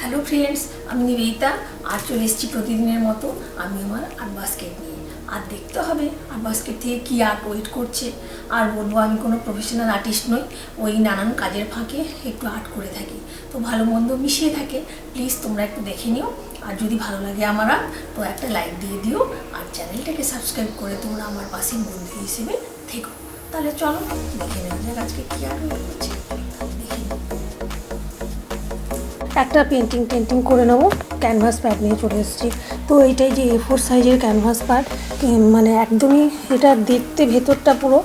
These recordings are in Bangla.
हेलो फ्रेंड्स, আমি নিবেদিতা আর চলে এসেছি প্রতিদিনের মতো আমি আমার আর্ট বাস্কেট নিয়ে। আর দেখতে হবে আর্ট বাস্কেট থেকে কী আর্ট ওয়েট করছে। আর বলবো আমি কোনো প্রফেশনাল আর্টিস্ট নই, ওই নানান কাজের ফাঁকে একটু আর্ট করে থাকি, তো ভালো মন্দ মিশিয়ে থাকে। প্লিজ তোমরা একটু দেখে নিও, আর যদি ভালো লাগে আমার আর্ট তো একটা লাইক দিয়ে দিও, আর চ্যানেলটাকে সাবস্ক্রাইব করে তোমরা আমার পাশে বন্ধু হিসেবে থেকো। তাহলে চলো দেখে নেওয়া যাক আজকে কী আর্ট ওয়েট করছে। একটা পেন্টিং করে নেবো। ক্যানভাস প্যাড নিয়ে চলে এসেছি। তো এইটাই যে A4 সাইজের ক্যানভাস প্যাড, মানে একদমই এটা দেখতে ভেতরটা পুরো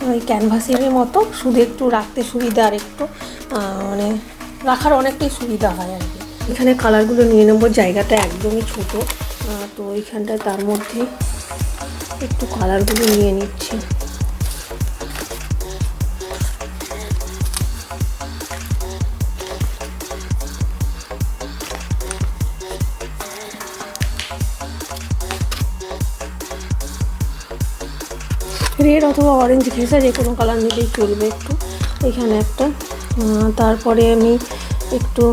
ওই ক্যানভাসের মতো, শুধু একটু রাখতে সুবিধা আর একটু মানে রাখার অনেকটাই সুবিধা হয় আর কি। এখানে কালারগুলো নিয়ে নেবো, জায়গাটা একদমই ছোটো, তো এইখানটায় তার মধ্যে একটু কালারগুলো নিয়ে নিচ্ছি। রেড অথবা অরেঞ্জ ঘেঁষা যে কোনো কালার নিলেই চলবে। একটু এখানে একটা, তারপরে আমি একটু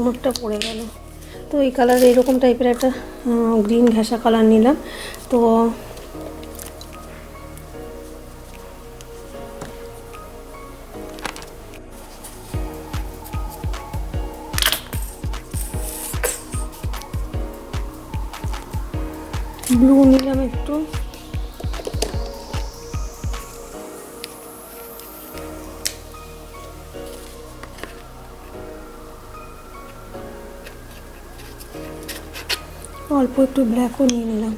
মুখটা পড়ে গেল, তো এই কালার এরকম টাইপের একটা গ্রিন ঘেঁষা কালার নিলাম। তো ব্লু নিলাম একটু, অল্প একটু ব্ল্যাকও নিয়ে নিলাম।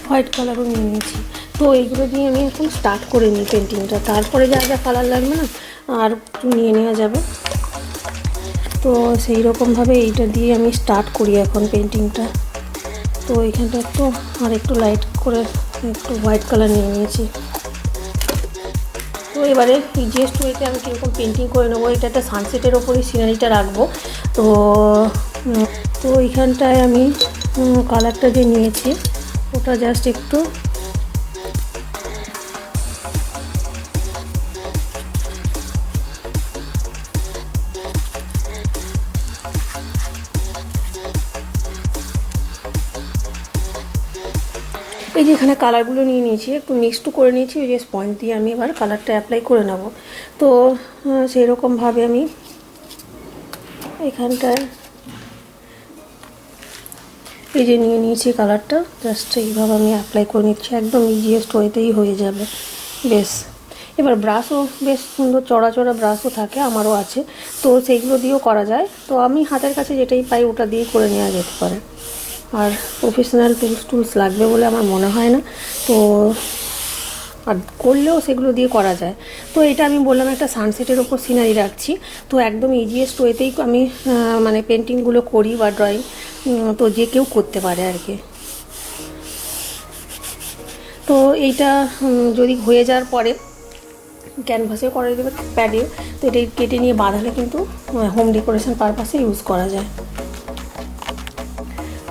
হোয়াইট কালারও নিয়ে নিয়েছি। তো এইগুলো দিয়ে আমি এখন স্টার্ট করে নিই পেন্টিংটা, তারপরে যা যা কালার লাগবে না আর একটু নিয়ে নেওয়া যাবে। তো সেই রকমভাবে এইটা দিয়ে আমি স্টার্ট করি এখন পেন্টিংটা। তো এইখানটা একটু আর একটু লাইট করে একটু হোয়াইট কালার নিয়ে নিয়েছি। তো এবারে ইজিয়েস্ট ওয়েতে আমি কীরকম পেন্টিং করে নেবো, এটা একটা সানসেটের ওপরই সিনারিটা রাখবো। তো তো এইখানটায় আমি কালারটা যে নিয়েছি ওটা জাস্ট একটু এই যে এখানে কালারগুলো নিয়ে নিয়েছি, একটু মিক্সড করে নিয়েছি, ওই যে স্পঞ্জ দিয়ে আমি এবার কালারটা অ্যাপ্লাই করে নেব। তো সেই রকমভাবে আমি এখানটায় এই যে নিয়ে নিয়েছি কালারটা, জাস্ট এইভাবে আমি অ্যাপ্লাই করে নিচ্ছি, একদম ইজিয়েস্ট ওয়েতেই হয়ে যাবে। বেশ, এবার ব্রাশও বেশ সুন্দর চড়া চড়া ব্রাশও থাকে, আমারও আছে, তো সেইগুলো দিয়েও করা যায়। তো আমি হাতের কাছে যেটাই পাই ওটা দিয়েই করে নেওয়া যেতে পারে, আর প্রফেশনাল টুলস লাগবে বলে আমার মনে হয় না। তো আর করলেও সেগুলো দিয়ে করা যায়। তো এটা আমি বললাম একটা সানসেটের ওপর সিনারি রাখছি, তো একদম ইজিয়েস্ট ওয়েতেই আমি মানে পেন্টিংগুলো করি বা ড্রয়িং, তো যে কেউ করতে পারে আর কি। তো এইটা যদি হয়ে যাওয়ার পরে ক্যানভাসে করা যাবে প্যাডে, তো এটা কেটে নিয়ে বাঁধালে কিন্তু হোম ডেকোরেশন পারপাসে ইউজ করা যায়।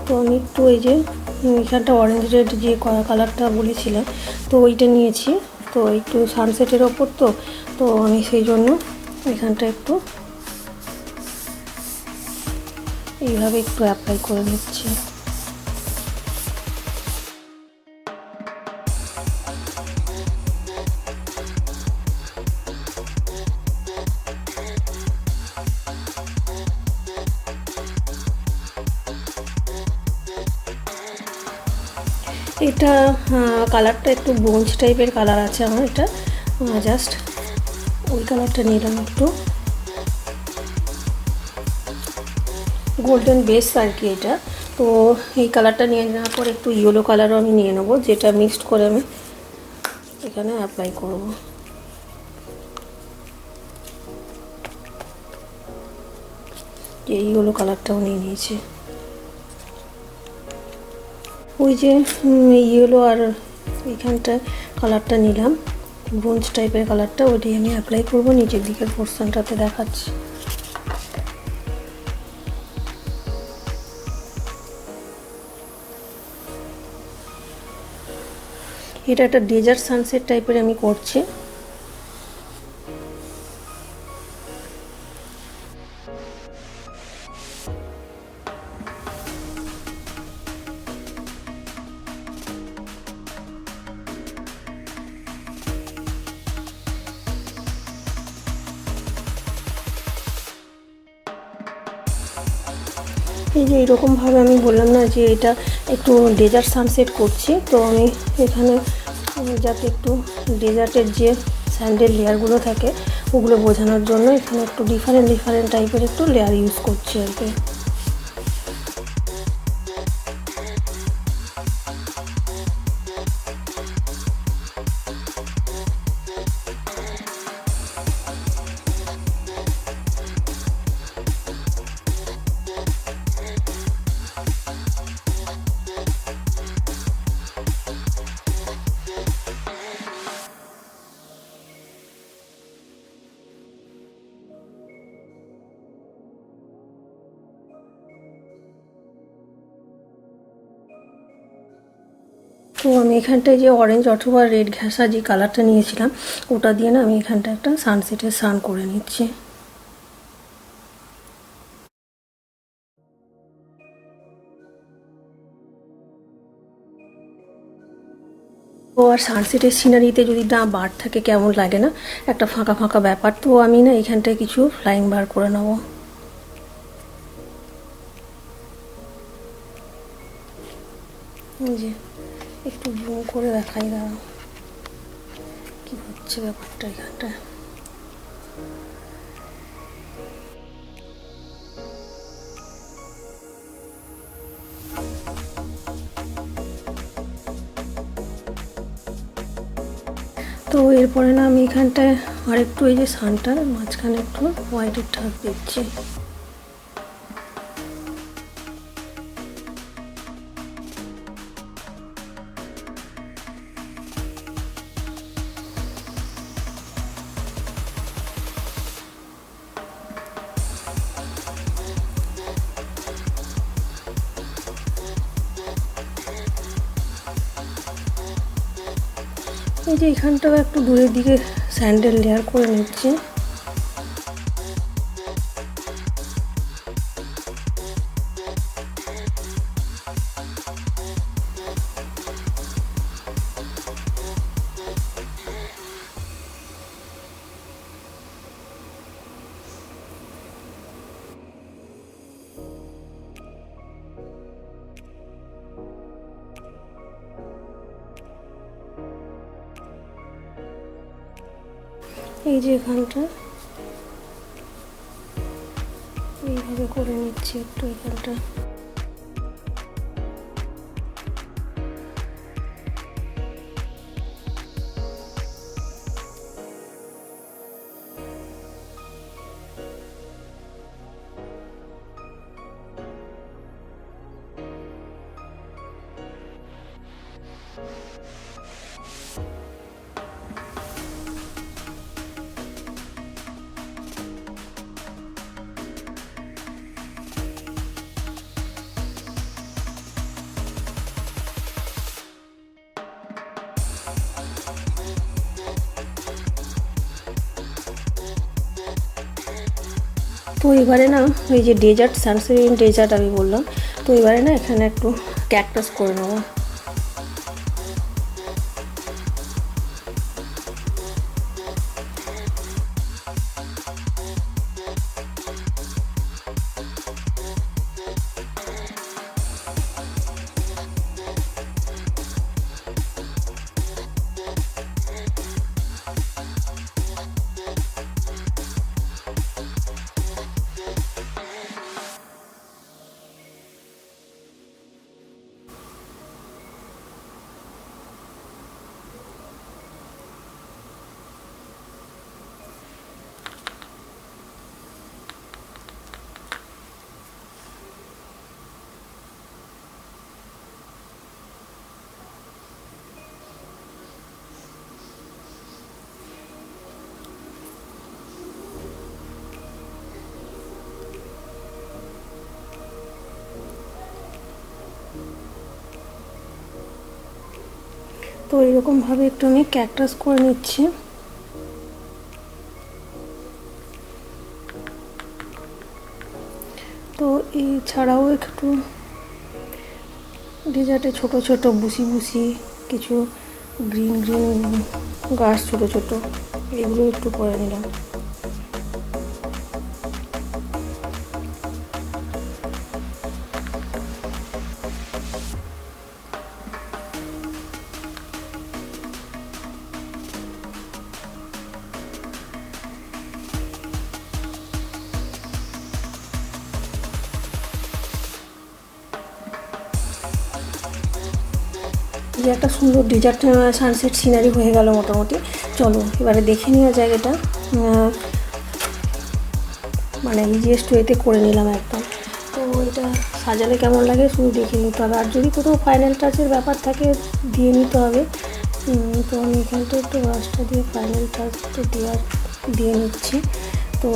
তো আমি একটু এই যে এখানটা অরেঞ্জ রেড যে কালারটা বলেছিলাম, তো ওইটা নিয়েছি। তো একটু সানসেটের ওপর তো তো আমি সেই জন্য এখানটা একটু এইভাবে একটু অ্যাপ্লাই করে নিচ্ছি। এটা কালারটা একটু ব্রোঞ্জ টাইপের কালার আছে আমার, এটা জাস্ট ওই কালারটা নিলাম, একটু গোল্ডেন বেস আর কি এটা। তো এই কালারটা নিয়ে নেওয়ার পর একটু ইয়েলো কালারও আমি নিয়ে নেবো, যেটা মিক্সড করে আমি এখানে অ্যাপ্লাই করব। এই ইয়েলো কালারটাও নিয়ে নিয়েছি। ওই যে ইয়েলো আর এইখানটা কালারটা নিলাম, ব্রোঞ্জ টাইপের কালারটা, ওইটাই আমি অ্যাপ্লাই করব নিচের দিকের পোর্শনটাতে দেখাচ্ছি। এটা একটা ডেজার্ট সানসেট টাইপের আমি করছি। এই যে এরকমভাবে আমি বললাম না যে এটা একটু ডেজার্ট সানসেট করছি, তো আমি এখানে যাতে একটু ডেজার্টের যে স্যান্ডেল লেয়ারগুলো থাকে ওগুলো বোঝানোর জন্য এখানে একটু ডিফারেন্ট টাইপের একটু লেয়ার ইউজ করছি আর কি। তো আমি এখানটায় যে অরেঞ্জ অথবা রেড ঘেঁষা যে কালারটা নিয়েছিলাম ওটা দিয়ে না আমি এখানটা একটা সানসেটের সান করে নিচ্ছি। তো আর সানসেটের সিনারিতে যদি না বার থাকে কেমন লাগে না, একটা ফাঁকা ফাঁকা ব্যাপার। তো আমি না এখানটায় কিছু ফ্লাইং বার করে নেবো। যে একটু জুম করে দেখাই, দাঁড়াও কি হচ্ছে ব্যাপারটা এখানটায়। তো এরপরে না আমি এখানটায় আরেকটু এই যে সানটার মাঝখানে একটু হোয়াইটের ঠাক দিচ্ছি। এই যে এখানটাও একটু দূরের দিকে স্যান্ডেল লেয়ার করে নিচ্ছি। এই যে এখানটা এইভাবে করে নিচ্ছি একটু এখানটা। তো এবারে না এই যে ডেজার্ট সানসেট ডেজার্ট আমি বললাম, তো এবারে না এখানে একটু ক্যাকটাস করে নেবো। তো এরকমভাবে একটু আমি ক্যাকটাস করে নিচ্ছি। তো এছাড়াও একটু ডেজার্টে ছোট ছোট বুসি বুসি কিছু গ্রিন গ্রিন গাছ ছোট ছোট এগুলো একটু করে নিলাম। যে একটা সুন্দর ডেজার্ট সানসেট সিনারি হয়ে গেল মোটামুটি। চলো এবারে দেখে নেওয়া জায়গাটা, মানে ইজিয়েস্ট ওয়েতে করে নিলাম একদম। তো এটা সাজালে কেমন লাগে শুধু দেখে নিতে হবে, আর যদি কোথাও ফাইনাল টাচের ব্যাপার থাকে দিয়ে নিতে হবে। তো আমি এখানটা একটু ব্রাশটা দিয়ে ফাইনাল টাচটা দিয়ে নিচ্ছি। তো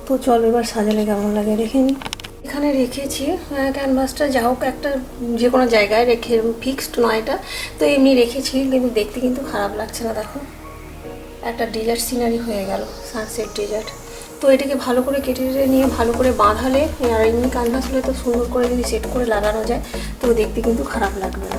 তো চলো এবার সাজালে কেমন লাগে দেখে নিই। এখানে রেখেছি ক্যানভাসটা, যা হোক একটা যে কোনো জায়গায় রেখে, ফিক্সড নয় এটা, তো এমনি রেখেছি, কিন্তু দেখতে কিন্তু খারাপ লাগছে না। দেখো একটা ডেজার্ট সিনারি হয়ে গেল, সানসেট ডেজার্ট। তো এটাকে ভালো করে কেটে নিয়ে ভালো করে বাঁধালে, আর এমনি ক্যানভাস হলে তো সুন্দর করে যদি সেট করে লাগানো যায় তো দেখতে কিন্তু খারাপ লাগবে না।